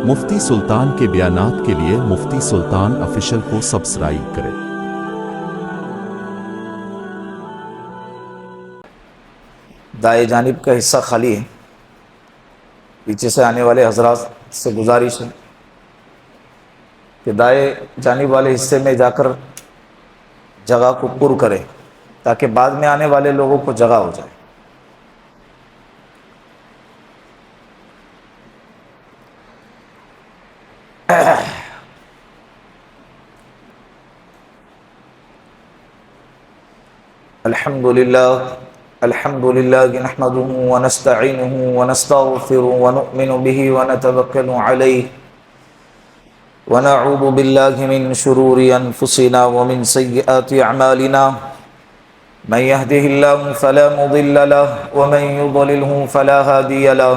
مفتی سلطان کے بیانات کے لیے مفتی سلطان آفیشل کو سبسکرائب کریں۔ دائیں جانب کا حصہ خالی ہے، پیچھے سے آنے والے حضرات سے گزارش ہے کہ دائیں جانب والے حصے میں جا کر جگہ کو پر کریں تاکہ بعد میں آنے والے لوگوں کو جگہ ہو جائے۔ الحمدللہ نحمده ونستعینه ونستغفره ونؤمن به ونتوکل علیہ ونعوذ باللہ من شرور انفسنا ومن سیئات اعمالنا من يهده الله فلا مضل له ومن يضلله فلا هادي له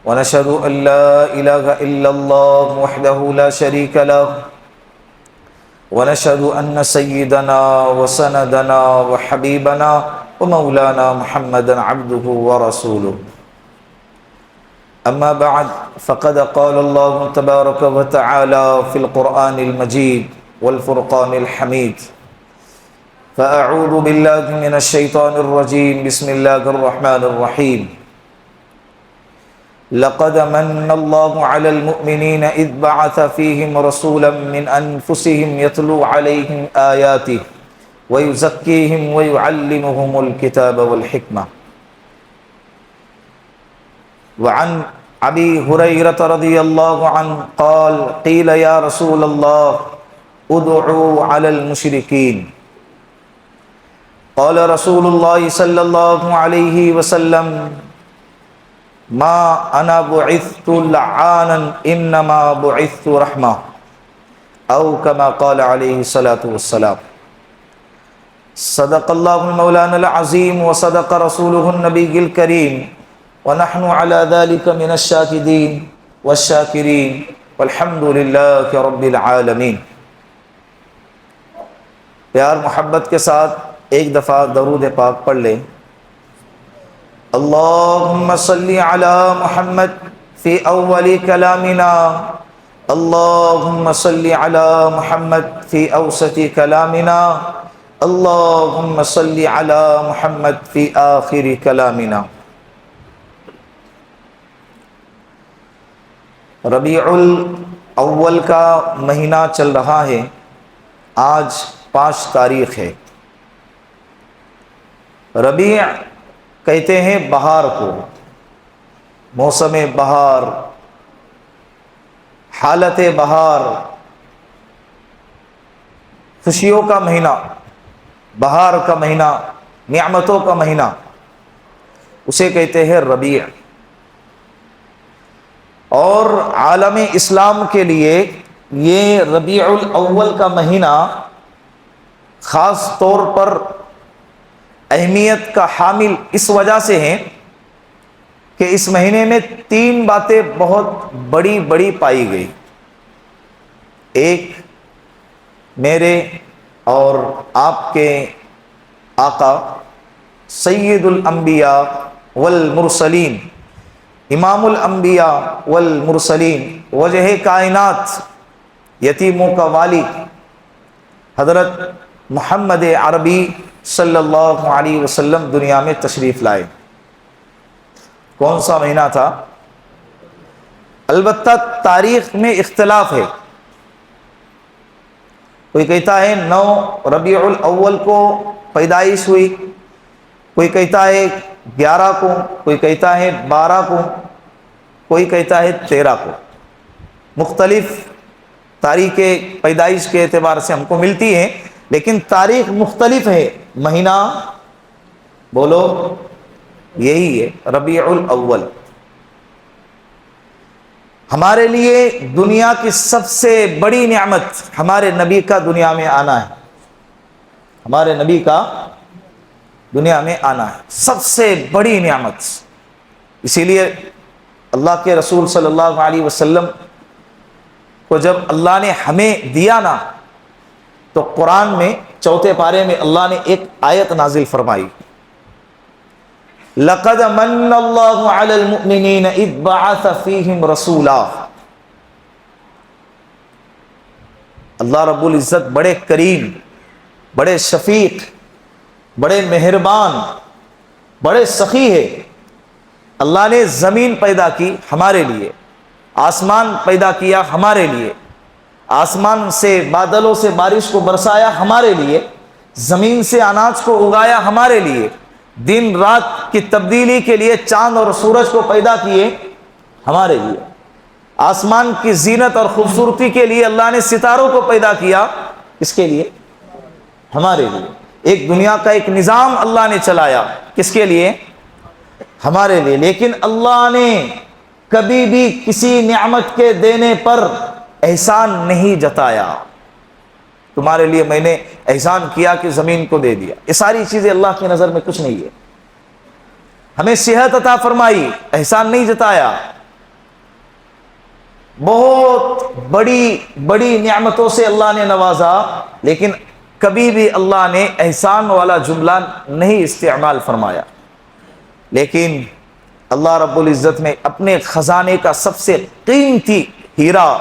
ونشهد ان لا اله الا الله وحده لا شريك له ونشهد ان سيدنا وسندنا وحبيبنا ومولانا محمدا عبده ورسوله اما بعد فقد قال الله تبارك وتعالى في القرآن المجيد والفرقان الحميد فأعوذ بالله من الشيطان الرجيم بسم الله الرحمن الرحيم لقد من الله على المؤمنين إذ بعث فيهم رسولا من أنفسهم يتلو عليهم آياته ويزكيهم ويعلمهم الكتاب والحكمة وعن أبي هريرة رضي الله عنه قال قيل يا رسول الله ادعوا على المشركين قال رسول الله صلى الله عليه وسلم ما انا بعثت لعانا انما بعثت رحمة او كما قال عليه الصلاة والسلام صدق الله مولانا العظيم وصدق رسوله النبي الكريم ونحن على ذلك من الشاهدين والشاكرين والحمد لله رب العالمين۔ پیار محبت کے ساتھ ایک دفعہ درود پاک پڑھ لیں۔ اللہم صلی علی محمد فی اول کلامنا، اللہم صلی علی محمد فی اوسط کلامنا، اللہم صلی علی محمد فی آخر کلامنا۔ ربیع الاول کا مہینہ چل رہا ہے، آج 5 تاریخ ہے۔ ربیع کہتے ہیں بہار کو، موسم بہار، حالت بہار، خوشیوں کا مہینہ، بہار کا مہینہ، نعمتوں کا مہینہ، اسے کہتے ہیں ربیع۔ اور عالم اسلام کے لیے یہ ربیع الاول کا مہینہ خاص طور پر اہمیت کا حامل اس وجہ سے ہیں کہ اس مہینے میں 3 باتیں بہت بڑی بڑی پائی گئی۔ ایک، میرے اور آپ کے آقا سید الانبیاء والمرسلین، امام الانبیاء والمرسلین، وجہ کائنات، یتیموں کا والی، حضرت محمد عربی صلی اللہ علیہ وسلم دنیا میں تشریف لائے۔ کون سا مہینہ تھا؟ البتہ تاریخ میں اختلاف ہے، کوئی کہتا ہے 9 ربیع الاول کو پیدائش ہوئی، کوئی کہتا ہے 11 کو، کوئی کہتا ہے 12 کو، کوئی کہتا ہے 13 کو۔ مختلف تاریخ پیدائش کے اعتبار سے ہم کو ملتی ہیں، لیکن تاریخ مختلف ہے۔ مہینہ بولو یہی ہے، ربیع الاول۔ ہمارے لیے دنیا کی سب سے بڑی نعمت ہمارے نبی کا دنیا میں آنا ہے، ہمارے نبی کا دنیا میں آنا ہے، سب سے بڑی نعمت۔ اسی لیے اللہ کے رسول صلی اللہ علیہ وسلم کو جب اللہ نے ہمیں دیا نا، تو قرآن میں 4 پارے میں اللہ نے ایک آیت نازل فرمائی، لقد من اللہ علی المؤمنین اذ بعث فیہم رسولا، اللہ رب العزت بڑے کریم، بڑے شفیق، بڑے مہربان، بڑے سخی ہے۔ اللہ نے زمین پیدا کی ہمارے لیے، آسمان پیدا کیا ہمارے لیے، آسمان سے بادلوں سے بارش کو برسایا ہمارے لیے، زمین سے اناج کو اگایا ہمارے لیے، دن رات کی تبدیلی کے لیے چاند اور سورج کو پیدا کیے ہمارے لیے، آسمان کی زینت اور خوبصورتی کے لیے اللہ نے ستاروں کو پیدا کیا، کس کے لیے؟ ہمارے لیے۔ ایک دنیا کا ایک نظام اللہ نے چلایا، کس کے لیے؟ ہمارے لیے۔ لیکن اللہ نے کبھی بھی کسی نعمت کے دینے پر احسان نہیں جتایا۔ تمہارے لیے میں نے احسان کیا کہ زمین کو دے دیا، یہ ساری چیزیں اللہ کی نظر میں کچھ نہیں ہے۔ ہمیں صحت عطا فرمائی، احسان نہیں جتایا۔ بہت بڑی بڑی نعمتوں سے اللہ نے نوازا، لیکن کبھی بھی اللہ نے احسان والا جملہ نہیں استعمال فرمایا۔ لیکن اللہ رب العزت نے اپنے خزانے کا سب سے قیمتی ہیرا،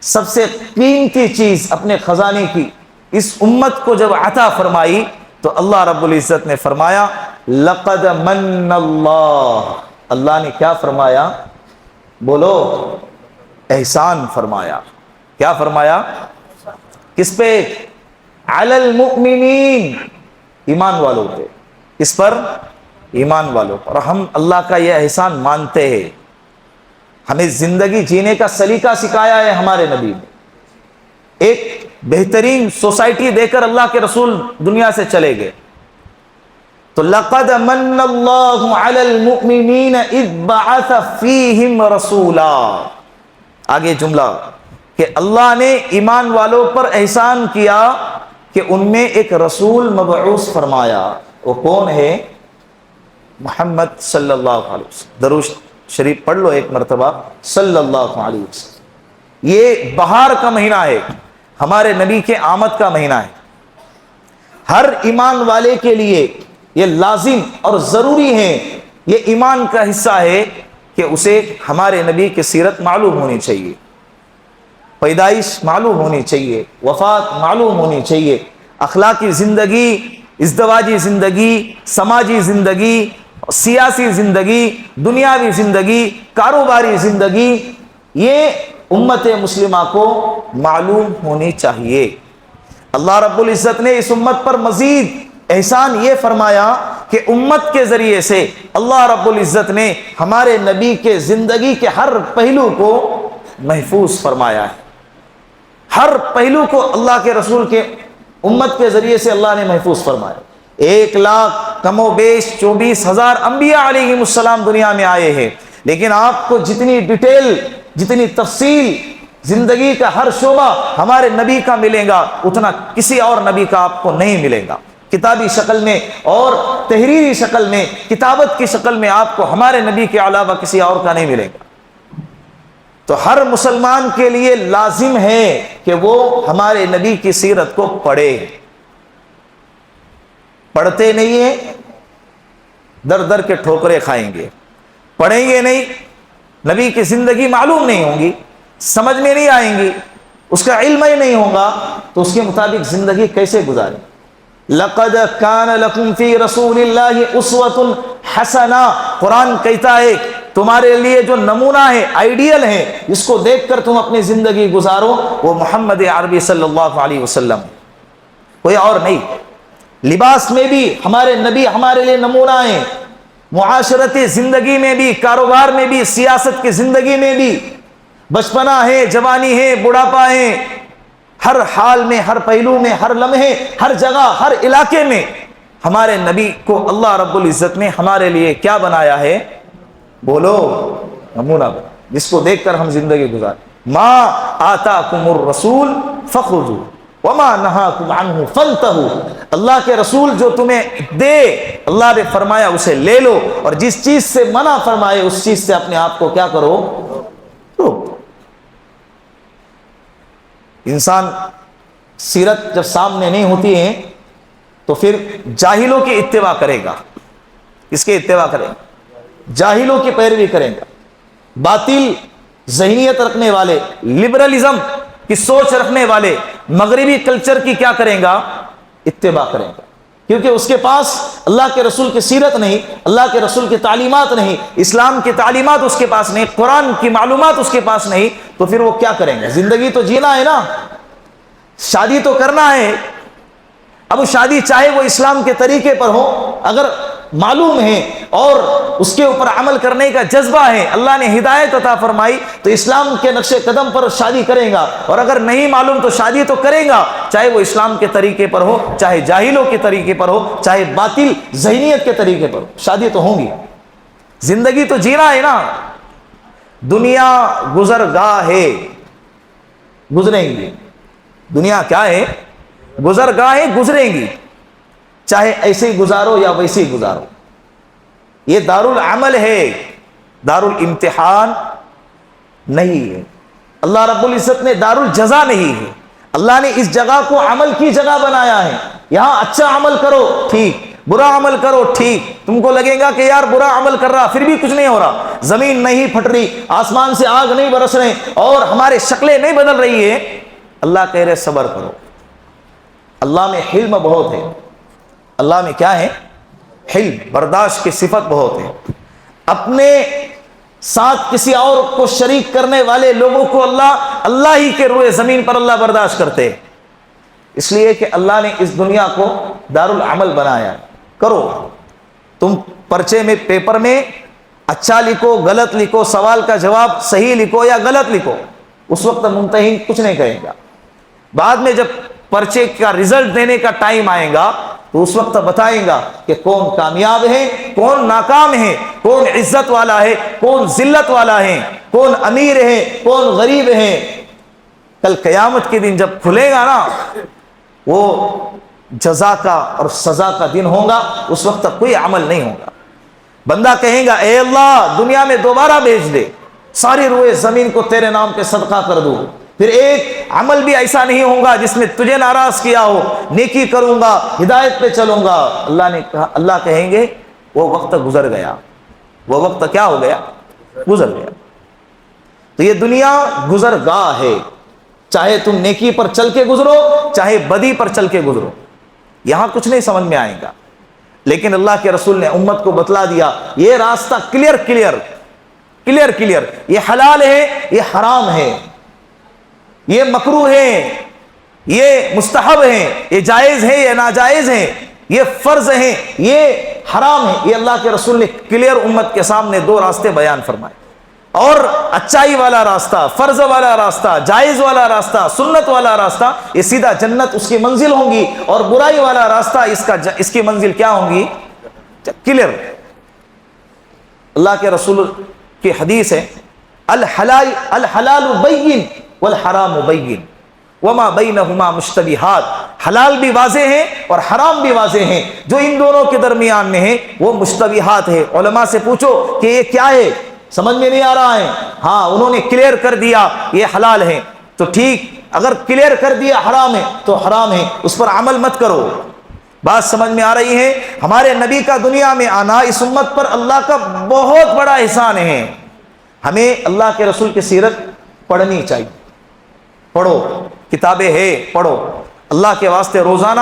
سب سے قیمتی چیز اپنے خزانے کی اس امت کو جب عطا فرمائی تو اللہ رب العزت نے فرمایا لقد من اللہ، اللہ نے کیا فرمایا؟ بولو، احسان فرمایا۔ کیا فرمایا؟ کس پہ؟ علی المؤمنین، ایمان والوں پہ۔ کس پر؟ ایمان والوں پر۔ اور ہم اللہ کا یہ احسان مانتے ہیں۔ ہمیں زندگی جینے کا سلیقہ سکھایا ہے ہمارے نبی نے۔ ایک بہترین سوسائٹی دے کر اللہ کے رسول دنیا سے چلے گئے۔ تو لقد من اللہ علی المؤمنین اذ بعث فیہم رسولا، آگے جملہ کہ اللہ نے ایمان والوں پر احسان کیا کہ ان میں ایک رسول مبعوث فرمایا۔ وہ کون ہے؟ محمد صلی اللہ علیہ وسلم۔ درود شریف پڑھ لو ایک مرتبہ، صلی اللہ علیہ وسلم۔ یہ بہار کا مہینہ ہے، ہمارے نبی کے آمد کا مہینہ ہے۔ ہر ایمان والے کے لیے یہ لازم اور ضروری ہے، یہ ایمان کا حصہ ہے کہ اسے ہمارے نبی کی سیرت معلوم ہونی چاہیے، پیدائش معلوم ہونی چاہیے، وفات معلوم ہونی چاہیے، اخلاقی زندگی، ازدواجی زندگی، سماجی زندگی، سیاسی زندگی، دنیاوی زندگی، کاروباری زندگی، یہ امت مسلمہ کو معلوم ہونی چاہیے۔ اللہ رب العزت نے اس امت پر مزید احسان یہ فرمایا کہ امت کے ذریعے سے اللہ رب العزت نے ہمارے نبی کے زندگی کے ہر پہلو کو محفوظ فرمایا ہے۔ ہر پہلو کو اللہ کے رسول کے امت کے ذریعے سے اللہ نے محفوظ فرمایا۔ 1,00,000 کم و بیش 24,000 انبیاء علیہ السلام دنیا میں آئے ہیں، لیکن آپ کو جتنی ڈیٹیل، جتنی تفصیل زندگی کا ہر شعبہ ہمارے نبی کا ملے گا، اتنا کسی اور نبی کا آپ کو نہیں ملے گا۔ کتابی شکل میں اور تحریری شکل میں، کتابت کی شکل میں آپ کو ہمارے نبی کے علاوہ کسی اور کا نہیں ملے گا۔ تو ہر مسلمان کے لیے لازم ہے کہ وہ ہمارے نبی کی سیرت کو پڑھے۔ پڑھتے نہیں ہیں، در در کے ٹھوکرے کھائیں گے۔ پڑھیں گے نہیں، نبی کی زندگی معلوم نہیں ہوں گی، سمجھ میں نہیں آئیں گی، اس کا علم ہی نہیں ہوگا، تو اس کے مطابق زندگی کیسے گزاریں؟ لقد کان لکم فی رسول اللہ اسوۃ حسنہ، قرآن کہتا ہے تمہارے لیے جو نمونہ ہے، آئیڈیل ہے، جس کو دیکھ کر تم اپنی زندگی گزارو، وہ محمد عربی صلی اللہ علیہ وسلم، کوئی اور نہیں۔ لباس میں بھی ہمارے نبی ہمارے لیے نمونہ ہیں، معاشرتی زندگی میں بھی، کاروبار میں بھی، سیاست کی زندگی میں بھی، بچپنا ہے، جوانی ہے، بڑھاپا ہے، ہر حال میں، ہر پہلو میں، ہر لمحے، ہر جگہ، ہر علاقے میں ہمارے نبی کو اللہ رب العزت نے ہمارے لیے کیا بنایا ہے؟ بولو، نمونہ بنا، جس کو دیکھ کر ہم زندگی گزاریں۔ ما آتاکم الرسول فخذوا وما نہاکم عنہ فانتہوا، اللہ کے رسول جو تمہیں دے، اللہ نے فرمایا اسے لے لو، اور جس چیز سے منع فرمائے اس چیز سے اپنے آپ کو کیا کرو؟ روک دو۔ انسان سیرت جب سامنے نہیں ہوتی ہے تو پھر جاہلوں کی اتباع کرے گا۔ اس کے اتباع کرے گا، جاہلوں کی پیروی کرے گا۔ باطل ذہنیت رکھنے والے، لبرلزم کی سوچ رکھنے والے مغربی کلچر کی کیا کریں گا؟ اتباع کریں گا، کیونکہ اس کے پاس اللہ کے رسول کی سیرت نہیں، اللہ کے رسول کی تعلیمات نہیں، اسلام کی تعلیمات اس کے پاس نہیں، قرآن کی معلومات اس کے پاس نہیں، تو پھر وہ کیا کریں گے؟ زندگی تو جینا ہے نا، شادی تو کرنا ہے۔ اب وہ شادی چاہے وہ اسلام کے طریقے پر ہو، اگر معلوم ہے اور اس کے اوپر عمل کرنے کا جذبہ ہے، اللہ نے ہدایت عطا فرمائی تو اسلام کے نقش قدم پر شادی کرے گا، اور اگر نہیں معلوم تو شادی تو کرے گا، چاہے وہ اسلام کے طریقے پر ہو، چاہے جاہلوں کے طریقے پر ہو، چاہے باطل ذہنیت کے طریقے پر ہو، شادی تو ہوں گی۔ زندگی تو جینا ہے نا، دنیا گزرگاہ ہے، گزریں گی۔ دنیا کیا ہے؟ گزرگاہیں گزریں گی، چاہے ایسے ہی گزارو یا ویسے ہی گزارو۔ یہ دار العمل ہے، دار الامتحان نہیں ہے۔ اللہ رب العزت نے دار الجزا نہیں ہے۔ اللہ نے اس جگہ کو عمل کی جگہ بنایا ہے، یہاں اچھا عمل کرو ٹھیک، برا عمل کرو ٹھیک۔ تم کو لگے گا کہ یار برا عمل کر رہا پھر بھی کچھ نہیں ہو رہا، زمین نہیں پھٹ رہی، آسمان سے آگ نہیں برس رہے اور ہمارے شکلیں نہیں بدل رہی ہے، اللہ کہہ رہے صبر کرو۔ اللہ میں حلم بہت ہے، اللہ میں کیا ہے؟ حلم، برداشت کی صفت بہت ہے۔ اپنے ساتھ کسی اور کو شریک کرنے والے لوگوں کو اللہ ہی کے روئے زمین پر اللہ برداشت کرتے ہیں، اس لیے کہ اللہ نے اس دنیا کو دار العمل بنایا۔ کرو، تم پرچے میں پیپر میں اچھا لکھو غلط لکھو، سوال کا جواب صحیح لکھو یا غلط لکھو، اس وقت ممتحن کچھ نہیں کہے گا۔ بعد میں جب پرچے کا رزلٹ دینے کا ٹائم آئے گا تو اس وقت بتائیں گا کہ کون کامیاب ہے، کون ناکام ہے، کون عزت والا ہے، کون ذلت والا ہے، کون امیر ہے، کون غریب ہے۔ کل قیامت کے دن جب کھلے گا نا، وہ جزا کا اور سزا کا دن ہوگا، اس وقت تک کوئی عمل نہیں ہوگا۔ بندہ کہے گا اے اللہ دنیا میں دوبارہ بھیج دے، ساری روئے زمین کو تیرے نام پہ صدقہ کر دوں، پھر ایک عمل بھی ایسا نہیں ہوگا جس میں تجھے ناراض کیا ہو، نیکی کروں گا، ہدایت پہ چلوں گا۔ اللہ کہیں گے وہ وقت گزر گیا، وہ وقت کیا ہو گیا؟ گزر گیا۔ تو یہ دنیا گزرگاہ ہے، چاہے تم نیکی پر چل کے گزرو چاہے بدی پر چل کے گزرو، یہاں کچھ نہیں سمجھ میں آئے گا۔ لیکن اللہ کے رسول نے امت کو بتلا دیا یہ راستہ کلیئر کلیئر کلیئر کلیئر، یہ حلال ہے یہ حرام ہے، یہ مکروہ ہے یہ مستحب ہے، یہ جائز ہے یہ ناجائز ہے، یہ فرض ہے یہ حرام ہے۔ یہ اللہ کے رسول نے کلیئر امت کے سامنے دو راستے بیان فرمائے، اور اچائی والا راستہ، فرض والا راستہ، جائز والا راستہ، سنت والا راستہ، یہ سیدھا جنت اس کی منزل ہوں گی، اور برائی والا راستہ اس کی منزل کیا ہوں گی؟ کلیئر۔ اللہ کے رسول کی حدیث ہے الحلال بین والحرام بین وما بینہما مشتبہات، حلال بھی واضح ہیں اور حرام بھی واضح ہیں، جو ان دونوں کے درمیان میں ہے وہ مشتبہات ہے۔ علماء سے پوچھو کہ یہ کیا ہے، سمجھ میں نہیں آ رہا ہے، ہاں انہوں نے کلیئر کر دیا یہ حلال ہے تو ٹھیک، اگر کلیئر کر دیا حرام ہے تو حرام ہے، اس پر عمل مت کرو۔ بات سمجھ میں آ رہی ہے؟ ہمارے نبی کا دنیا میں آنا اس امت پر اللہ کا بہت بڑا احسان ہے۔ ہمیں اللہ کے رسول کی سیرت پڑھنی چاہیے، پڑھو، کتابیں ہے پڑھو، اللہ کے واسطے روزانہ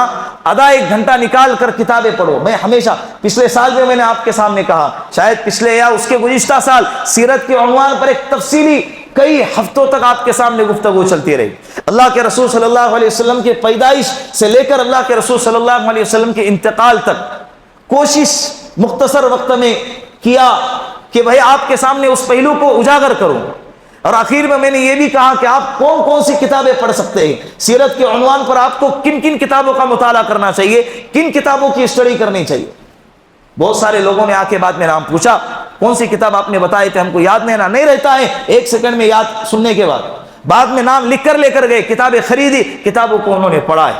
آدھا ایک گھنٹہ نکال کر کتابیں پڑھو۔ میں ہمیشہ پچھلے سال میں نے آپ کے سامنے کہا، شاید پچھلے یا اس کے گزشتہ سال، سیرت کے عنوان پر ایک تفصیلی کئی ہفتوں تک آپ کے سامنے گفتگو چلتی رہی۔ اللہ کے رسول صلی اللہ علیہ وسلم کی پیدائش سے لے کر اللہ کے رسول صلی اللہ علیہ وسلم کے انتقال تک کوشش مختصر وقت میں کیا کہ بھائی آپ کے سامنے اس پہلو کو اجاگر کروں، اور آخر میں نے یہ بھی کہا کہ آپ کون کون سی کتابیں پڑھ سکتے ہیں، سیرت کے عنوان پر آپ کو کن کن کتابوں کا مطالعہ کرنا چاہیے، کن کتابوں کی اسٹڈی کرنی چاہیے۔ بہت سارے لوگوں نے آ کے بعد میں نام پوچھا کون سی کتاب آپ نے بتائے تھے، ہم کو یاد نہیں رہتا ہے ایک سیکنڈ میں یاد سننے کے بعد میں نام لکھ کر لے کر گئے، کتابیں خریدی، کتابوں کو انہوں نے پڑھا ہے۔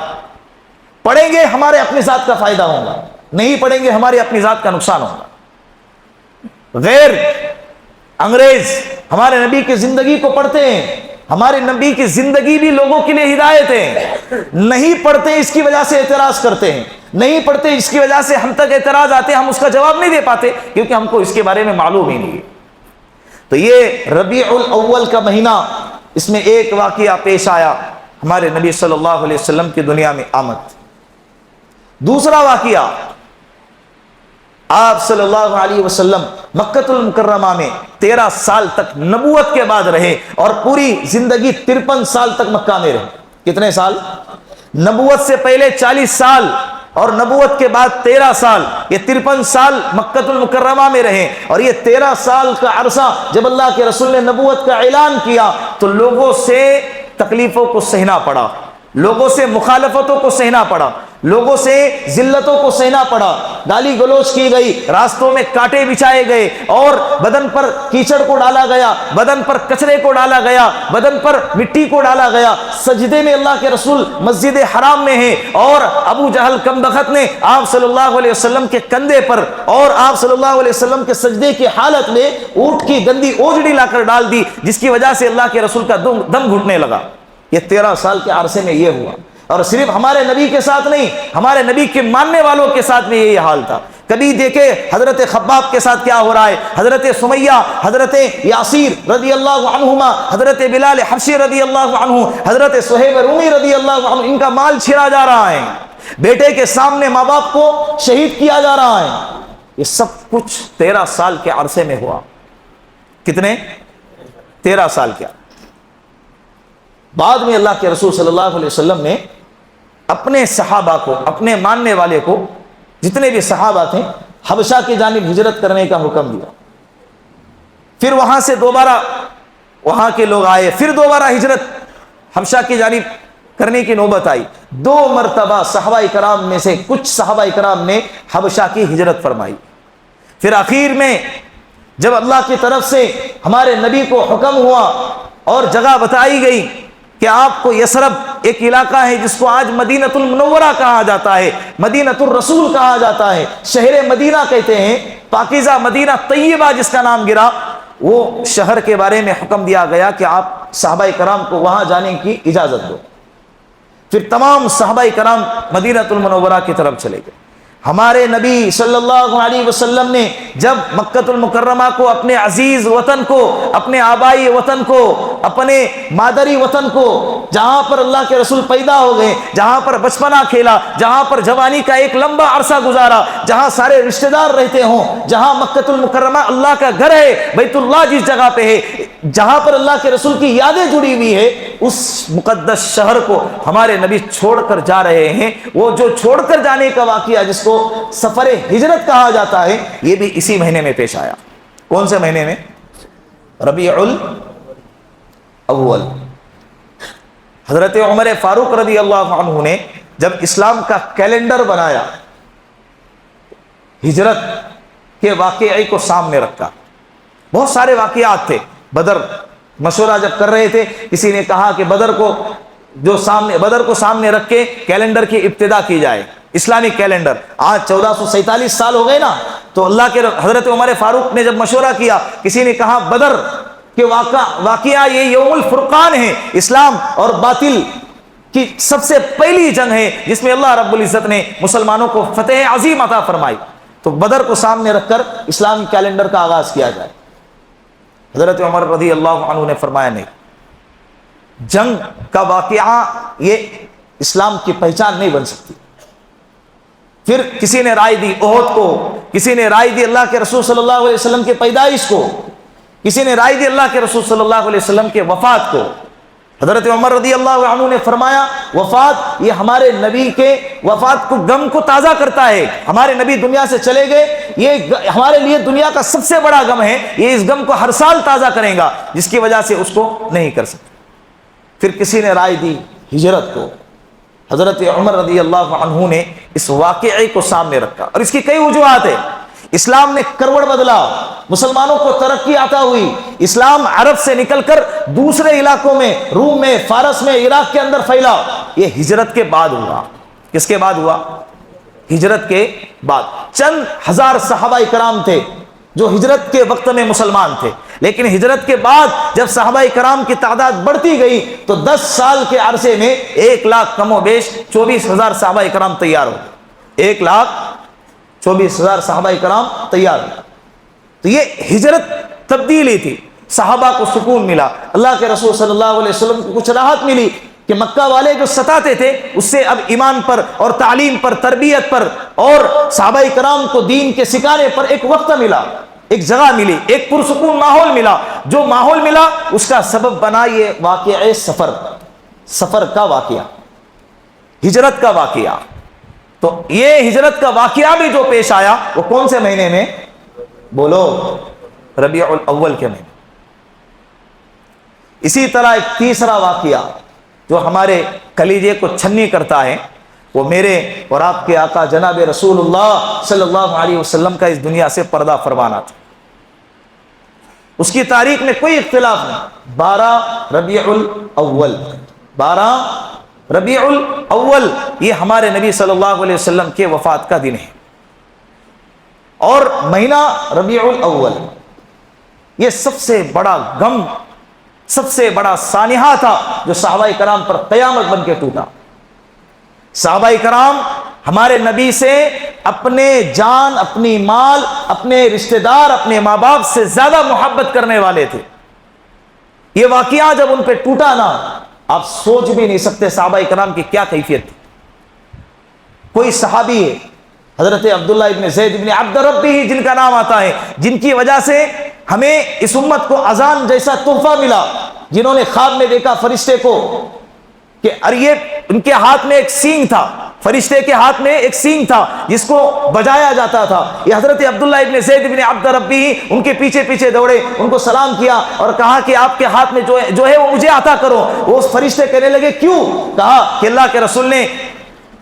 پڑھیں گے ہمارے اپنی ذات کا فائدہ ہوگا، نہیں پڑھیں گے ہماری اپنی ذات کا نقصان ہوگا۔ غیر انگریز ہمارے نبی کی زندگی کو پڑھتے ہیں، ہمارے نبی کی زندگی بھی لوگوں کے لیے ہدایت ہے، نہیں پڑھتے اس کی وجہ سے اعتراض کرتے ہیں، نہیں پڑھتے اس کی وجہ سے ہم تک اعتراض آتے ہیں، ہم اس کا جواب نہیں دے پاتے کیونکہ ہم کو اس کے بارے میں معلوم ہی نہیں ہے۔ تو یہ ربیع الاول کا مہینہ، اس میں ایک واقعہ پیش آیا، ہمارے نبی صلی اللہ علیہ وسلم کی دنیا میں آمد۔ دوسرا واقعہ، آپ صلی اللہ علیہ وسلم مکہ المکرمہ میں 13 سال تک نبوت کے بعد رہے اور پوری زندگی 53 سال تک مکہ میں رہے۔ کتنے سال؟ نبوت سے پہلے 40 سال اور نبوت کے بعد 13 سال، یہ 53 سال مکہ المکرمہ میں رہے۔ اور یہ 13 سال کا عرصہ جب اللہ کے رسول نے نبوت کا اعلان کیا تو لوگوں سے تکلیفوں کو سہنا پڑا، لوگوں سے مخالفتوں کو سہنا پڑا، لوگوں سے ذلتوں کو سہنا پڑا، گالی گلوچ کی گئی، راستوں میں کانٹے بچھائے گئے اور بدن پر کیچڑ کو ڈالا گیا، بدن پر کچرے کو ڈالا گیا، بدن پر مٹی کو ڈالا گیا۔ سجدے میں اللہ کے رسول مسجد حرام میں ہیں اور ابو جہل کم بخت نے آپ صلی اللہ علیہ وسلم کے کندھے پر اور آپ صلی اللہ علیہ وسلم کے سجدے کی حالت میں اونٹ کی گندی اوجڑی لا کر ڈال دی، جس کی وجہ سے اللہ کے رسول کا دم گھٹنے لگا۔ یہ 13 سال کے عرصے میں یہ ہوا، اور صرف ہمارے نبی کے ساتھ نہیں، ہمارے نبی کے ماننے والوں کے ساتھ بھی یہی حال تھا۔ کبھی دیکھے حضرت خباب کے ساتھ کیا ہو رہا ہے، حضرت سمیہ، حضرت یاسیر رضی اللہ عنہما، حضرت بلال حبشی رضی اللہ عنہ، حضرت صہیب رومی رضی اللہ عنہ، ان کا مال چھینا جا رہا ہے، بیٹے کے سامنے ماں باپ کو شہید کیا جا رہا ہے۔ یہ سب کچھ 13 سال کے عرصے میں ہوا۔ کتنے؟ 13 سال کیا۔ بعد میں اللہ کے رسول صلی اللہ علیہ وسلم نے اپنے صحابہ کو، اپنے ماننے والے کو، جتنے بھی صحابہ تھے، حبشہ کی جانب ہجرت کرنے کا حکم دیا۔ پھر وہاں سے دوبارہ وہاں کے لوگ آئے، پھر دوبارہ ہجرت حبشہ کی جانب کرنے کی نوبت آئی۔ 2 مرتبہ صحابہ کرام میں سے کچھ صحابہ کرام نے حبشہ کی ہجرت فرمائی۔ پھر آخر میں جب اللہ کی طرف سے ہمارے نبی کو حکم ہوا اور جگہ بتائی گئی کہ آپ کو یثرب، ایک علاقہ ہے جس کو آج مدینۃ المنورہ کہا جاتا ہے، مدینۃ الرسول کہا جاتا ہے، شہر مدینہ کہتے ہیں، پاکیزہ مدینہ طیبہ جس کا نام گرا، وہ شہر کے بارے میں حکم دیا گیا کہ آپ صحابہ کرام کو وہاں جانے کی اجازت دو۔ پھر تمام صحابہ کرام مدینۃ المنورہ کی طرف چلے گئے۔ ہمارے نبی صلی اللہ علیہ وسلم نے جب مکہ المکرمہ کو، اپنے عزیز وطن کو، اپنے آبائی وطن کو، اپنے مادری وطن کو، جہاں پر اللہ کے رسول پیدا ہو گئے، جہاں پر بچپنا کھیلا، جہاں پر جوانی کا ایک لمبا عرصہ گزارا، جہاں سارے رشتہ دار رہتے ہوں، جہاں مکہ المکرمہ اللہ کا گھر ہے، بیت اللہ جس جگہ پہ ہے، جہاں پر اللہ کے رسول کی یادیں جڑی ہوئی ہے، اس مقدس شہر کو ہمارے نبی چھوڑ کر جا رہے ہیں۔ وہ جو چھوڑ کر جانے کا واقعہ جس کو سفر ہجرت کہا جاتا ہے، یہ بھی اسی مہینے میں پیش آیا۔ کون سے مہینے میں؟ ربیع الاول۔ حضرت عمر فاروق رضی اللہ عنہ نے جب اسلام کا کیلنڈر بنایا، ہجرت کے واقعے کو سامنے رکھا۔ بہت سارے واقعات تھے۔ بدر مشورہ جب کر رہے تھے، کسی نے کہا کہ بدر کو سامنے رکھ کے کیلنڈر کی ابتدا کی جائے، اسلامی کیلنڈر۔ آج 1447 سال ہو گئے نا، تو اللہ کے حضرت عمر فاروق نے جب مشورہ کیا، کسی نے کہا بدر کے واقعہ یہ یوم الفرقان ہے، اسلام اور باطل کی سب سے پہلی جنگ ہے جس میں اللہ رب العزت نے مسلمانوں کو فتح عظیم عطا فرمائی، تو بدر کو سامنے رکھ کر اسلامی کیلنڈر کا آغاز کیا جائے۔ حضرت عمر رضی اللہ عنہ نے فرمایا نہیں، جنگ کا واقعہ یہ اسلام کی پہچان نہیں بن سکتی۔ پھر کسی نے رائے دی احد کو، کسی نے رائے دی اللہ کے رسول صلی اللہ علیہ وسلم کی پیدائش کو، کسی نے رائے دی اللہ کے رسول صلی اللہ علیہ وسلم کے وفات کو۔ حضرت عمر رضی اللہ عنہ نے فرمایا وفات یہ ہمارے نبی کے وفات کو، غم کو تازہ کرتا ہے۔ ہمارے نبی دنیا سے چلے گئے، یہ ہمارے لیے دنیا کا سب سے بڑا غم ہے، یہ اس غم کو ہر سال تازہ کرے گا، جس کی وجہ سے اس کو نہیں کر سکتے۔ پھر کسی نے رائے دی ہجرت کو۔ حضرت عمر رضی اللہ عنہ نے اس واقعے کو سامنے رکھا، اور اس کی کئی وجوہات ہیں۔ اسلام نے کروڑ بدلا، مسلمانوں کو ترقی عطا ہوئی، اسلام عرب سے نکل کر دوسرے علاقوں میں، روم میں، فارس میں، عراق کے اندر پھیلا۔ یہ ہجرت کے بعد ہوا۔ کس کے بعد ہوا؟ ہجرت کے بعد۔ چند ہزار صحابہ کرام تھے جو ہجرت کے وقت میں مسلمان تھے، لیکن ہجرت کے بعد جب صحابہ کرام کی تعداد بڑھتی گئی تو 10 سال کے عرصے میں 1 لاکھ کم و بیش 24,000 صحابہ کرام تیار ہو گئے۔ 1,24,000 صحابہ کرام تیار ہوئے۔ تو یہ ہجرت تبدیلی تھی۔ صحابہ کو سکون ملا، اللہ کے رسول صلی اللہ علیہ وسلم کو کچھ راحت ملی کہ مکہ والے جو ستاتے تھے اس سے اب ایمان پر اور تعلیم پر، تربیت پر اور صحابہ کرام کو دین کے سکھانے پر ایک وقت ملا، ایک جگہ ملی، ایک پرسکون ماحول ملا۔ جو ماحول ملا اس کا سبب بنا یہ واقعہ سفر کا واقعہ، ہجرت کا واقعہ۔ تو یہ ہجرت کا واقعہ بھی جو پیش آیا وہ کون سے مہینے میں؟ بولو، ربیع الاول کے مہینے۔ اسی طرح ایک تیسرا واقعہ جو ہمارے کلیجے کو چھنی کرتا ہے، وہ میرے اور آپ کے آقا جناب رسول اللہ صلی اللہ علیہ وسلم کا اس دنیا سے پردہ فرمانا تھا۔ اس کی تاریخ میں کوئی اختلاف نہیں، 12 ربیع الاول، 12 ربیع الاول یہ ہمارے نبی صلی اللہ علیہ وسلم کے وفات کا دن ہے، اور مہینہ ربیع الاول یہ سب سے بڑا غم، سب سے بڑا سانحہ تھا جو صحابہ کرام پر قیامت بن کے ٹوٹا۔ صحابہ کرام ہمارے نبی سے اپنے جان، اپنی مال، اپنے رشتہ دار، اپنے ماں باپ سے زیادہ محبت کرنے والے تھے۔ یہ واقعہ جب ان پہ ٹوٹا نا، آپ سوچ بھی نہیں سکتے صحابہ کرام کی کیا کیفیت تھی۔ کوئی صحابی ہے حضرت عبداللہ ابن زید ابن عبد ربی جن کا نام آتا ہے، جن کی وجہ سے ہمیں اس امت کو اذان جیسا تحفہ ملا، جنہوں نے خواب میں دیکھا فرشتے کو کہ یہ ان کے ہاتھ میں ایک سینگ تھا، فرشتے کے ہاتھ میں ایک سینگ تھا جس کو بجایا جاتا تھا۔ یہ حضرت عبداللہ ابن زید ابن عبد ربی ان کے پیچھے پیچھے دوڑے، ان کو سلام کیا اور کہا کہ آپ کے ہاتھ میں جو ہے وہ مجھے عطا کرو۔ وہ فرشتے کہنے لگے کیوں؟ کہا کہ اللہ کے رسول نے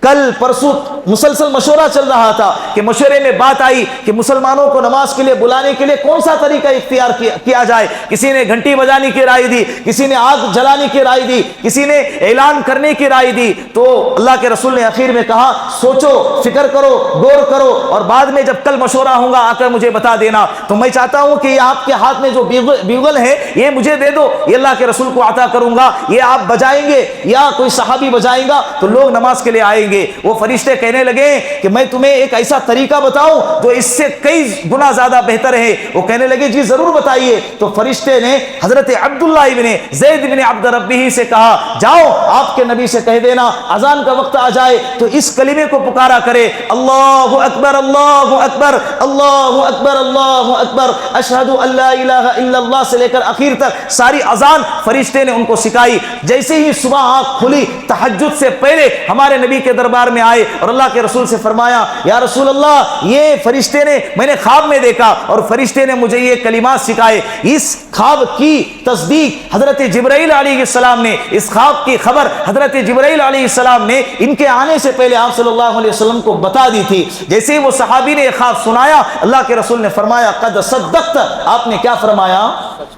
کل پرسوں مسلسل مشورہ چل رہا تھا کہ مشورے میں بات آئی کہ مسلمانوں کو نماز کے لیے بلانے کے لیے کون سا طریقہ اختیار کیا جائے۔ کسی نے گھنٹی بجانے کی رائے دی، کسی نے آگ جلانے کی رائے دی، کسی نے اعلان کرنے کی رائے دی۔ تو اللہ کے رسول نے آخر میں کہا سوچو، فکر کرو، غور کرو، اور بعد میں جب کل مشورہ ہوگا آ کر مجھے بتا دینا۔ تو میں چاہتا ہوں کہ یہ آپ کے ہاتھ میں جو بیگل ہے یہ مجھے دے دو، یہ اللہ کے رسول کو عطا کروں گا، یہ آپ بجائیں گے یا کوئی صحابی بجائیں گا تو لوگ نماز کے لیے آئیں گے۔ وہ فرشتے کہنے لگے کہ میں تمہیں ایک ایسا طریقہ بتاؤں جو اس سے کئی گنا زیادہ بہتر ہے۔ وہ کہنے لگے جی ضرور بتائیے۔ تو فرشتے نے حضرت عبداللہ ابن زید ابن عبد ربی سے کہا جاؤ آپ کے نبی سے کہہ دینا اذان کا وقت آ جائے تو اس کلمے کو پکارا کرے، اللہ اکبر اللہ اکبر اللہ اکبر اللہ اکبر اشہد ان لا الہ الا اللہ سے لے کر اخیر تک ساری اذان فرشتے نے ان کو سکھائی۔ جیسے ہی صبح آنکھ کھلی تہجد سے پہلے ہمارے نبی کے دربار میں آئے اور اللہ کے رسول سے فرمایا یا رسول اللہ یہ فرشتے نے میں نے خواب میں دیکھا اور فرشتے نے مجھے یہ کلمات سکھائے۔ اس خواب کی تصدیق حضرت جبرائیل علیہ السلام نے، اس خواب کی خبر حضرت جبرائیل علیہ السلام نے ان کے آنے سے پہلے آپ صلی اللہ علیہ وسلم کو بتا دی تھی۔ جیسے ہی وہ صحابی نے یہ خواب سنایا اللہ کے رسول نے فرمایا قد صدقت، آپ نے کیا فرمایا؟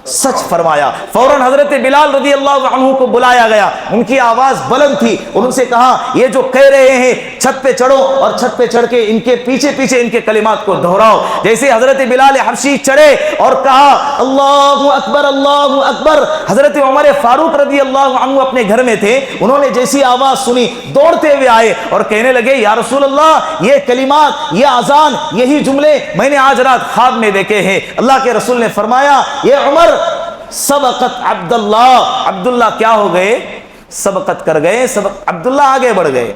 سچ فرمایا۔ فوراً حضرت بلال رضی اللہ عنہ کو بلایا گیا، ان کی آواز بلند تھی اور ان سے کہا یہ جو کہہ رہے ہیں چھت پہ چڑھو اور چھت پہ چڑھ کے ان کے پیچھے پیچھے ان کے کلمات کو دہراؤ۔ جیسے حضرت بلال حبشی چڑھے اور کہا اللہ اکبر اللہ اکبر، حضرت عمر فاروق رضی اللہ عنہ اپنے گھر میں تھے، انہوں نے جیسی آواز سنی دوڑتے ہوئے آئے اور کہنے لگے یا رسول اللہ یہ کلمات، یہ اذان، یہی جملے میں نے آج رات خواب میں دیکھے ہیں۔ اللہ کے رسول نے فرمایا یہ عمر سبقت عبداللہ، عبداللہ کیا ہو گئے؟ سبقت کر گئے، عبداللہ آگے بڑھ گئے۔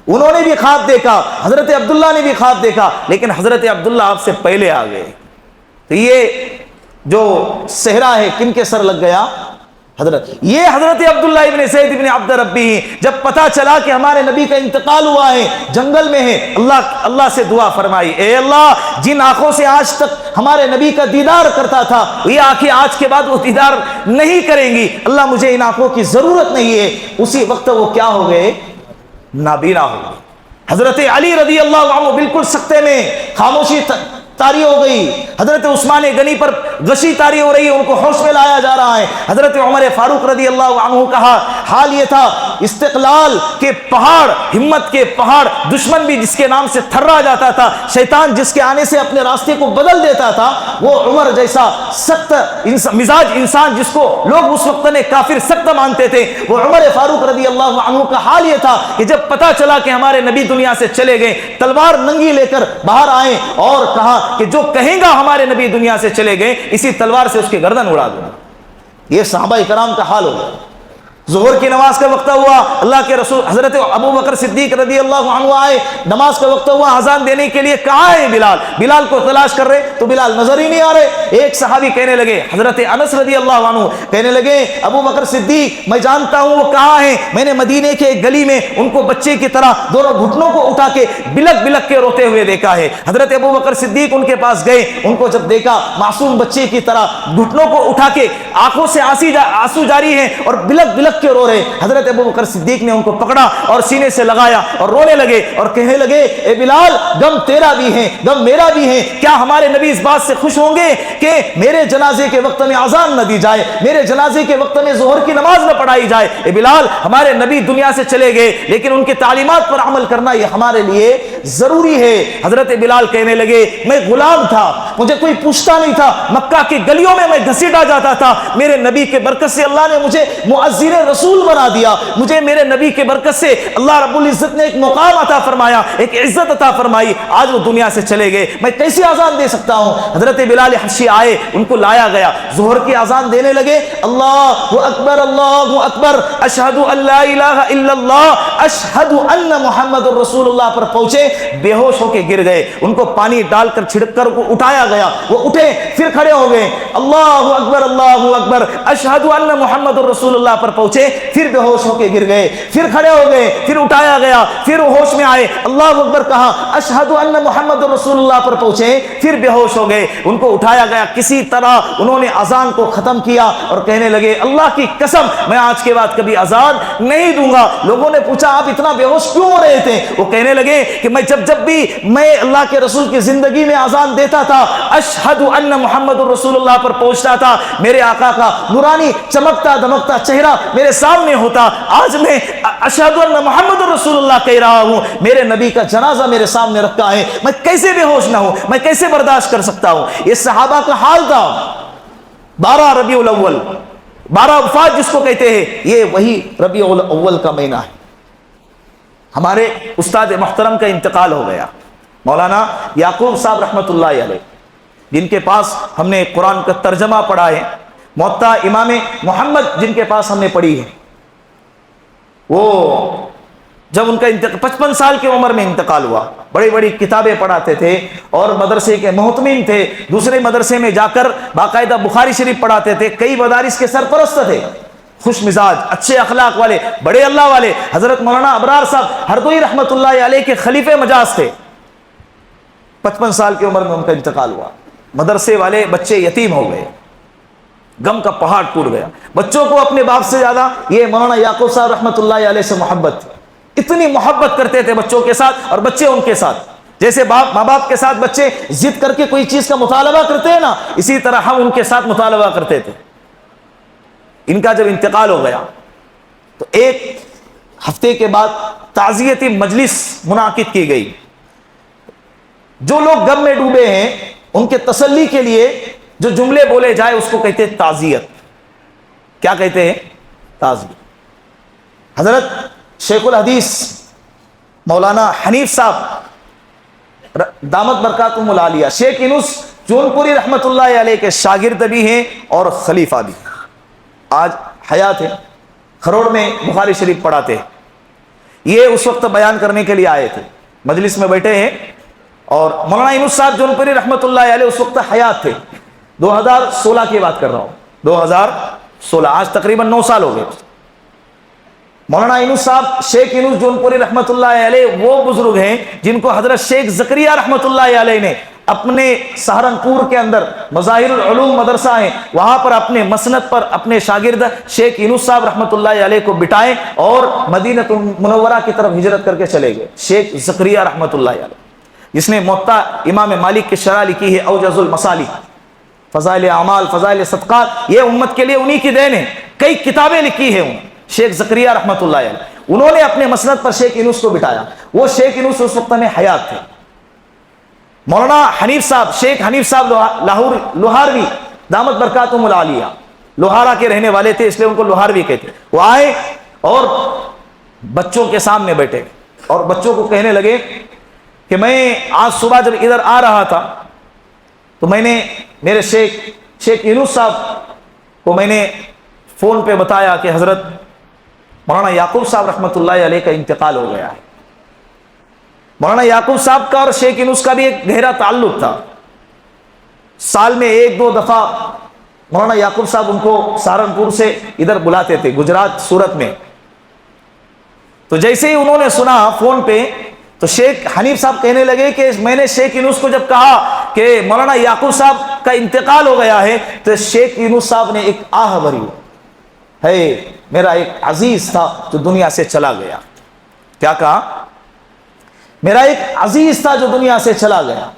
انہوں نے بھی خواب دیکھا، حضرت عبداللہ نے بھی خواب دیکھا، لیکن حضرت عبداللہ آپ سے پہلے آ گئے۔ تو یہ جو صحرا ہے کن کے سر لگ گیا؟ یہ حضرت عبداللہ ابن زید ابن عبد ربی ہیں۔ جب پتا چلا کہ ہمارے نبی کا انتقال ہوا ہے، جنگل میں ہے، اللہ سے دعا فرمائی اے اللہ جن آنکھوں سے آج تک ہمارے نبی کا دیدار کرتا تھا یہ آنکھیں آج کے بعد وہ دیدار نہیں کریں گی، اللہ مجھے ان آنکھوں کی ضرورت نہیں ہے۔ اسی وقت وہ کیا ہو گئے؟ نابینا ہو گئے۔ حضرت علی رضی اللہ عنہ بالکل سکتے میں، خاموشی طاری ہو گئی۔ حضرت عثمان غنی پر غشی طاری ہو رہی ہے، ان کو ہوش میں لایا جا رہا ہے۔ حضرت عمر فاروق رضی اللہ عنہ کا حال یہ تھا، استقلال کے پہاڑ، ہمت کے پہاڑ، دشمن بھی جس کے نام سے تھرا جاتا تھا، شیطان جس کے آنے سے اپنے راستے کو بدل دیتا تھا، وہ عمر جیسا سخت مزاج انسان جس کو لوگ اس وقت میں کافر سخت مانتے تھے، وہ عمر فاروق رضی اللہ عنہ کا حال یہ تھا کہ جب پتا چلا کہ ہمارے نبی دنیا سے چلے گئے، تلوار ننگی لے کر باہر آئے اور کہا کہ جو کہے گا ہمارے نبی دنیا سے چلے گئے اسی تلوار سے اس کی گردن اڑا دوں. یہ صحابہ کرام کا حال ہوگا. ظہر کی نماز کا وقت ہوا, اللہ کے رسول حضرت ابو بکر صدیق رضی اللہ عنہ آئے, نماز کا وقت ہوا, اذان دینے کے لیے کہاں ہے بلال؟ بلال کو تلاش کر رہے تو بلال نظر ہی نہیں آ رہے. ایک صحابی کہنے لگے, حضرت انس رضی اللہ عنہ کہنے لگے, ابو بکر صدیق میں جانتا ہوں وہ کہاں ہیں, میں نے مدینے کے ایک گلی میں ان کو بچے کی طرح دونوں گھٹنوں کو اٹھا کے بلک بلک کے روتے ہوئے دیکھا ہے. حضرت ابو بکر صدیق ان کے پاس گئے, ان کو جب دیکھا معصوم بچے کی طرح گھٹنوں کو اٹھا کے آنکھوں سے آنسو جاری ہیں اور بلک بلک کے رو رہے. حضرت ابو بکر صدیق نے ان کو پکڑا اور سینے سے لگایا اور رونے لگے اور کہنے لگے, اے بلال غم تیرا بھی ہے غم میرا بھی ہے, کیا ہمارے نبی اس بات سے خوش ہوں گے کہ میرے جنازے کے وقت میں اذان نہ دی جائے, میرے جنازے کے وقت میں ظہر کی نماز نہ پڑھائی جائے؟ اے بلال, ہمارے نبی دنیا سے چلے گئے لیکن ان کی تعلیمات پر عمل کرنا یہ ہمارے لیے ضروری ہے. حضرت بلال کہنے لگے, میں غلام تھا, مجھے کوئی پوچھتا نہیں تھا, مکہ کی گلیوں میں گھسیٹا جاتا تھا, میرے نبی کے برکت سے اللہ نے مجھے مؤذن رسول بنا دیا, مجھے میرے نبی کے برکت سے اللہ رب العزت نے ایک مقام عطا فرمایا, ایک عزت عطا فرمائی. آج وہ دنیا سے چلے گئے, میں کیسے اذان دے سکتا ہوں؟ حضرت بلال حبشی آئے, ان کو لایا گیا, ظہر کی اذان دینے لگے, اللہ اکبر اشہد ان لا الہ الا اللہ اشہد ان محمد الرسول اللہ پر پہنچے, بے ہوش ہو کے گر گئے. ان کو پانی ڈال کر چھڑک کر اٹھایا گیا, وہ اٹھے پھر کھڑے ہو گئے, اللہ اکبر اشہد ان محمد الرسول اللہ پر پہنچے, پھر بے ہوش ہو کے گر گئے, پھر کھڑے ہو گئے, پھر اٹھایا گیا, پھر ہوش میں آئے, اللہ اکبر کہا, اشہد ان محمد رسول اللہ پر پہنچے, پھر بے ہوش ہو گئے. ان کو اٹھایا گیا, کسی طرح انہوں نے اذان کو ختم کیا اور کہنے لگے, اللہ کی قسم میں آج کے بعد کبھی اذان نہیں دوں گا. لوگوں نے پوچھا, آپ اتنا بے ہوش کیوں ہو رہے تھے؟ وہ کہنے لگے کہ میں جب بھی میں اللہ کے رسول کی زندگی میں اذان دیتا تھا, اشہد ان محمد رسول اللہ پر پہنچتا تھا, میرے آقا کا نورانی چمکتا دمکتا چہرہ میرے سامنے ہوتا. آج میں اشہد ان محمد رسول اللہ کہہ رہا ہوں, میرے نبی کا جنازہ میرے سامنے رکھا ہے, میں کیسے بے ہوش نہ ہوں, میں کیسے برداشت کر سکتا ہوں؟ یہ صحابہ کا حال تھا. 12 ربیع الاول, 12 وفات جس کو کہتے ہیں, یہ وہی ربیع الاول کا مہینہ ہے. ہمارے استاد محترم کا انتقال ہو گیا, مولانا یعقوب صاحب رحمۃ اللہ علیہ, جن کے پاس ہم نے قرآن کا ترجمہ پڑھا ہے, موطا امام محمد جن کے پاس ہم نے پڑھی ہے. وہ جب ان کا 55 سال کی عمر میں انتقال ہوا, بڑی بڑی کتابیں پڑھاتے تھے اور مدرسے کے محتمین تھے, دوسرے مدرسے میں جا کر باقاعدہ بخاری شریف پڑھاتے تھے, کئی مدارس کے سرپرست تھے, خوش مزاج, اچھے اخلاق والے, بڑے اللہ والے. حضرت مولانا ابرار صاحب ہردوئی رحمۃ اللہ علیہ کے خلیفہ مجاز تھے. 55 سال کی عمر میں ان کا انتقال ہوا. مدرسے والے بچے یتیم ہو گئے, غم کا پہاڑ ٹوٹ گیا. بچوں کو اپنے باپ سے زیادہ یہ مولانا یعقوب صاحب رحمۃ اللہ علیہ سے محبت, اتنی محبت کرتے تھے بچوں کے ساتھ اور بچے ان کے ساتھ. جیسے ماں باپ کے ساتھ بچے ضد کر کے کوئی چیز کا مطالبہ کرتے ہیں نا, اسی طرح ہم ان کے ساتھ مطالبہ کرتے تھے. ان کا جب انتقال ہو گیا تو ایک ہفتے کے بعد تعزیتی مجلس منعقد کی گئی. جو لوگ غم میں ڈوبے ہیں ان کے تسلی کے لیے جو جملے بولے جائے اس کو کہتے ہیں تعزیت. کیا کہتے ہیں؟ تعزیت. حضرت شیخ الحدیث مولانا حنیف صاحب دامت برکاتہم العالیہ, شیخ یونس جون پوری رحمت اللہ علیہ کے شاگرد بھی ہیں اور خلیفہ بھی, آج حیات ہیں, کھروڑ میں بخاری شریف پڑھاتے ہیں. یہ اس وقت بیان کرنے کے لیے آئے تھے, مجلس میں بیٹھے ہیں, اور مولانا یونس صاحب جون پوری رحمت اللہ علیہ اس وقت حیات تھے. 2016 کی بات کر رہا ہوں, 2016, آج تقریباً 9 سال ہو گئے. مولانا یونس صاحب شیخ یونس جون پوری رحمت اللہ علیہ وہ بزرگ ہیں جن کو حضرت شیخ زکریا رحمت اللہ علیہ نے اپنے سہارنپور کے اندر مظاہر العلوم مدرسہ ہیں, وہاں پر اپنے مسند پر اپنے شاگرد شیخ یونس صاحب رحمت اللہ علیہ کو بٹھائے اور مدینہ منورہ کی طرف ہجرت کر کے چلے گئے. شیخ زکریا رحمت اللہ علیہ, جس نے موطا امام مالک کی شرح لکھی ہے, اوجز المسالک, فضائل اعمال, فضائل صدقات, یہ امت کے لیے انہی کی دین ہے. کئی کتابیں لکھی ہیں شیخ زکریا رحمت اللہ علیہ. انہوں نے اپنے مسند پر شیخ یونس کو بٹھایا. وہ شیخ یونس اس وقت میں حیات تھے. مولانا حنیف صاحب, شیخ حنیف صاحب لاہور لوہاروی دامت برکاتہم العالیہ, لوہارا کے رہنے والے تھے اس لیے ان کو لوہاروی کہتے. وہ آئے اور بچوں کے سامنے بیٹھے اور بچوں کو کہنے لگے کہ میں آج صبح جب ادھر آ رہا تھا تو میں نے میرے شیخ یونس صاحب کو میں نے فون پہ بتایا کہ حضرت مولانا یعقوب صاحب رحمۃ اللہ علیہ کا انتقال ہو گیا ہے۔ مولانا یعقوب صاحب کا اور شیخ یونس کا بھی ایک گہرا تعلق تھا، سال میں 1-2 دفعہ مولانا یعقوب صاحب ان کو سہارنپور سے ادھر بلاتے تھے، گجرات سورت میں۔ تو جیسے ہی انہوں نے سنا فون پہ تو شیخ حنیف صاحب کہنے لگے کہ میں نے شیخ یونس کو جب کہا کہ مولانا یعقوب صاحب کا انتقال ہو گیا ہے تو شیخ یونس صاحب نے ایک آہ بھری ہے، میرا ایک عزیز تھا جو دنیا سے چلا گیا۔ کیا کہا؟ میرا ایک عزیز تھا جو دنیا سے چلا گیا۔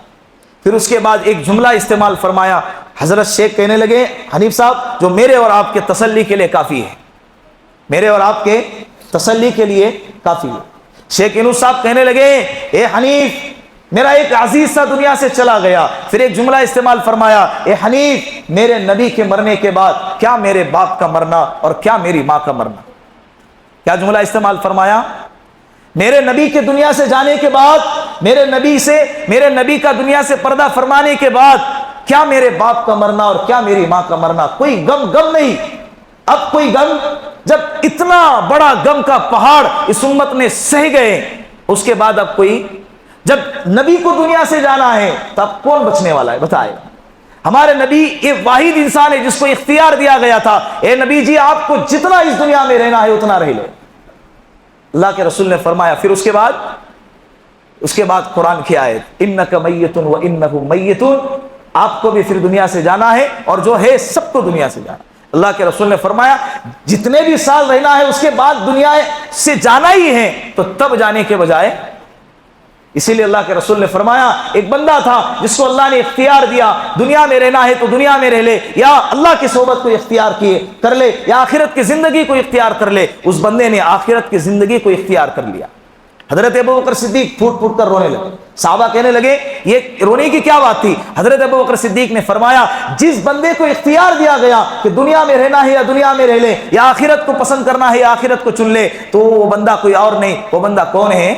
پھر اس کے بعد ایک جملہ استعمال فرمایا، حضرت شیخ کہنے لگے حنیف صاحب جو میرے اور آپ کے تسلی کے لیے کافی ہے، میرے اور آپ کے تسلی کے لیے کافی ہے۔ شیخ یونس صاحب کہنے لگے اے حنیف میرا ایک عزیز تھا دنیا سے چلا گیا۔ پھر ایک جملہ استعمال فرمایا، اے حنیف میرے نبی کے مرنے کے بعد کیا میرے باپ کا مرنا اور کیا میری ماں کا مرنا۔ کیا جملہ استعمال فرمایا؟ میرے نبی کے دنیا سے جانے کے بعد، میرے نبی کا دنیا سے پردہ فرمانے کے بعد کیا میرے باپ کا مرنا اور کیا میری ماں کا مرنا، کوئی غم نہیں۔ اب کوئی غم، جب اتنا بڑا غم کا پہاڑ اس امت نے سہ گئے، اس کے بعد اب کوئی، جب نبی کو دنیا سے جانا ہے تو اب کون بچنے والا ہے بتائے؟ ہمارے نبی یہ واحد انسان ہے جس کو اختیار دیا گیا تھا، اے نبی جی آپ کو جتنا اس دنیا میں رہنا ہے اتنا رہ لو۔ اللہ کے رسول نے فرمایا، پھر اس کے بعد قرآن کی آیت انک میت و انہ میت، آپ کو بھی پھر دنیا سے جانا ہے اور جو ہے سب کو دنیا سے جانا۔ اللہ کے رسول نے فرمایا جتنے بھی سال رہنا ہے اس کے بعد دنیا سے جانا ہی ہے، تو تب جانے کے بجائے، اسی لیے اللہ کے رسول نے فرمایا ایک بندہ تھا جس کو اللہ نے اختیار دیا دنیا میں رہنا ہے تو دنیا میں رہ لے، یا اللہ کی صحبت کو اختیار کر لے، یا آخرت کی زندگی کو اختیار کر لے۔ اس بندے نے آخرت کی زندگی کو اختیار کر لیا۔ حضرت ابوبکر صدیق پھوٹ پھوٹ کر رونے لگے، صحابہ کہنے لگے یہ رونے کی کیا بات تھی؟ حضرت ابوبکر صدیق نے فرمایا جس بندے کو اختیار دیا گیا کہ دنیا میں رہنا ہے یا دنیا میں رہ لے، یا آخرت کو پسند کرنا ہے یا آخرت کو چن لے، تو وہ بندہ کوئی اور نہیں، وہ بندہ کون ہے؟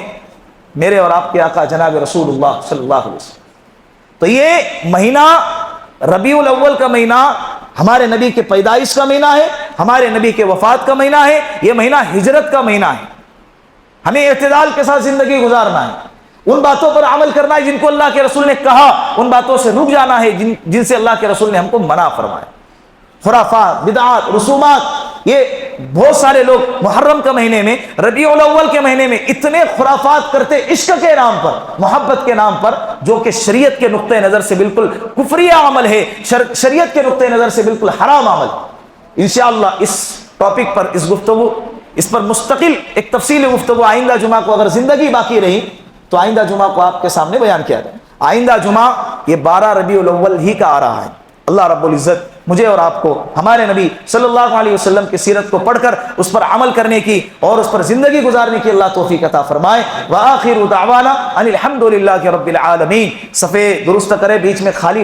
میرے اور آپ کے آقا جناب رسول اللہ صلی اللہ علیہ وسلم۔ تو یہ مہینہ ربیع الاول کا مہینہ ہمارے نبی کے پیدائش کا مہینہ ہے، ہمارے نبی کے وفات کا مہینہ ہے، یہ مہینہ ہجرت کا مہینہ ہے۔ ہمیں اعتدال کے ساتھ زندگی گزارنا ہے، ان باتوں پر عمل کرنا ہے جن کو اللہ کے رسول نے کہا، ان باتوں سے رک جانا ہے جن سے اللہ کے رسول نے ہم کو منع فرمایا۔ خرافات، بدعات، رسومات، یہ بہت سارے لوگ محرم کے مہینے میں، ربیع الاول کے مہینے میں اتنے خرافات کرتے عشق کے نام پر، محبت کے نام پر، جو کہ شریعت کے نقطہ نظر سے بالکل کفریہ عمل ہے، شریعت کے نقطہ نظر سے بالکل حرام عمل۔ انشاءاللہ اس ٹاپک پر اس پر مستقل ایک تفصیلی گفتگو آئندہ جمعہ کو اگر زندگی باقی رہی تو آئندہ جمعہ کو آپ کے سامنے بیان کیا جائے۔ آئندہ جمعہ یہ 12 ربیع الاول ہی کا آ رہا ہے۔ اللہ رب العزت مجھے اور آپ کو ہمارے نبی صلی اللہ علیہ وسلم کی سیرت کو پڑھ کر اس پر عمل کرنے کی اور اس پر زندگی گزارنے کی اللہ توفیق عطا فرمائے۔ وآخر دعوانا ان الحمد للہ رب العالمین۔ صفحے درست کرے، بیچ میں خالی